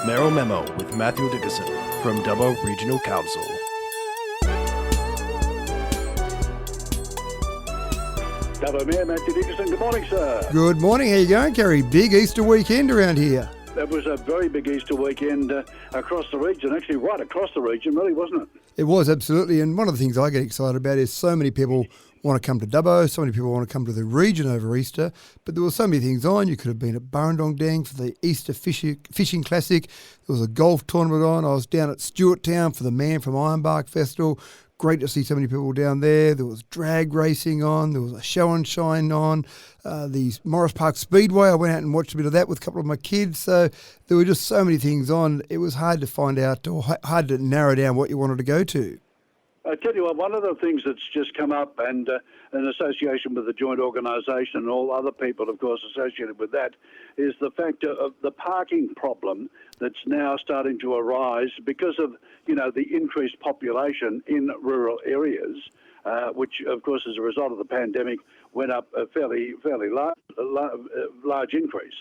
Mayoral Memo with Matthew Dickerson from Dubbo Regional Council. Dubbo Mayor Matthew Dickerson, good morning, sir. Good morning. How you going, Kerry? Big Easter weekend around here. That was a very big Easter weekend across the region, actually right across the region, really, wasn't it? It was, absolutely. And one of the things I get excited about is so many people want to come to Dubbo, so many people want to come to the region over Easter, but there were so many things on. You could have been at Burrendong Dang for the Easter Fishing Classic. There was a golf tournament on. I was down at Stewarttown for the Man from Ironbark Festival. Great to see so many people down there. There was drag racing on. There was a show and shine on. The Morris Park Speedway, I went out and watched a bit of that with a couple of my kids. So there were just so many things on. It was hard to find out or hard to narrow down what you wanted to go to. I tell you what, one of the things that's just come up, and in association with the joint organisation and all other people, of course, associated with that, is the fact of the parking problem that's now starting to arise because of, the increased population in rural areas, which, of course, as a result of the pandemic, went up a fairly large increase.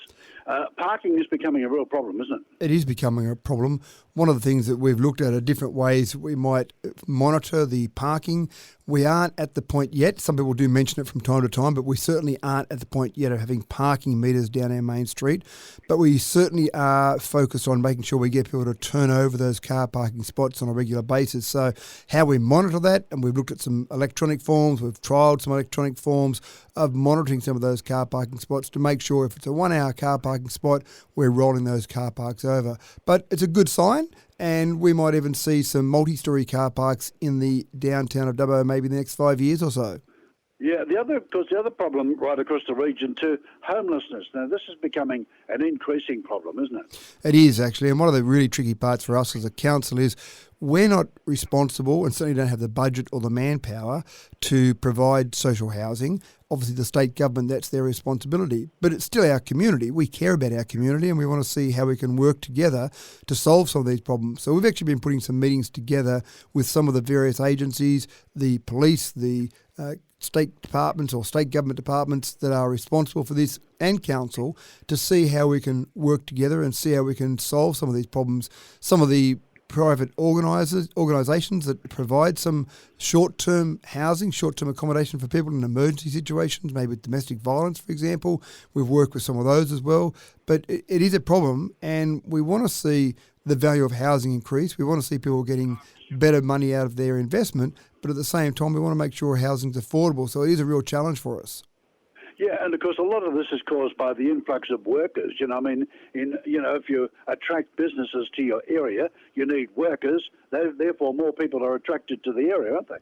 Parking is becoming a real problem, isn't it? It is becoming a problem. One of the things that we've looked at are different ways we might monitor the parking. We aren't at the point yet. Some people do mention it from time to time, but we certainly aren't at the point yet of having parking meters down our main street. But we certainly are focused on making sure we get people to turn over those car parking spots on a regular basis. So how we monitor that, and we've looked at some electronic forms, we've trialled some electronic forms of monitoring some of those car parking spots to make sure if it's a 1 hour car parking spot, we're rolling those car parks over. But it's a good sign, and we might even see some multi-storey car parks in the downtown of Dubbo maybe in the next 5 years or so. Yeah, the other problem right across the region too, homelessness. Now, this is becoming an increasing problem, isn't it? It is, actually, and one of the really tricky parts for us as a council is we're not responsible and certainly don't have the budget or the manpower to provide social housing. Obviously, the state government, that's their responsibility, but it's still our community. We care about our community and we want to see how we can work together to solve some of these problems. So we've actually been putting some meetings together with some of the various agencies, the police, the state departments or state government departments that are responsible for this and council to see how we can work together and see how we can solve some of these problems. Some of the private organisations that provide some short-term housing, short-term accommodation for people in emergency situations, maybe with domestic violence, for example. We've worked with some of those as well. But it is a problem, and we want to see the value of housing increase. We want to see people getting better money out of their investment, but at the same time, we want to make sure housing's affordable. So it is a real challenge for us. Yeah, and of course, a lot of this is caused by the influx of workers. If you attract businesses to your area, you need workers. Therefore, more people are attracted to the area, aren't they?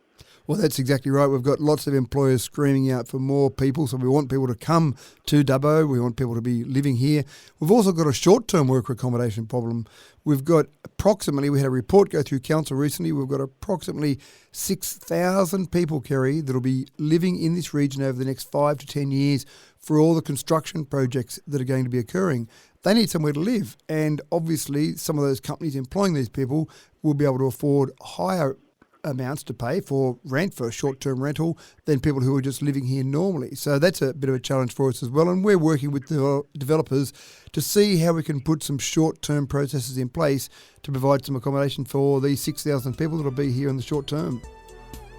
Well, that's exactly right. We've got lots of employers screaming out for more people, so we want people to come to Dubbo. We want people to be living here. We've also got a short-term worker accommodation problem. We've got we had a report go through council recently, we've got approximately 6,000 people, Kerry, that will be living in this region over the next 5 to 10 years for all the construction projects that are going to be occurring. They need somewhere to live, and obviously some of those companies employing these people will be able to afford higher amounts to pay for rent, for a short-term rental, than people who are just living here normally. So that's a bit of a challenge for us as well, and we're working with the developers to see how we can put some short-term processes in place to provide some accommodation for these 6,000 people that will be here in the short term.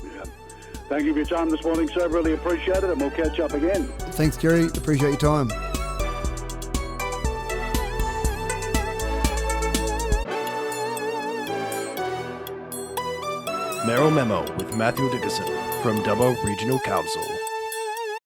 Yeah. Thank you for your time this morning, sir. Really appreciate it, and we'll catch up again. Thanks, Kerry. Appreciate your time. Mayoral Memo with Matthew Dickerson from Dubbo Regional Council.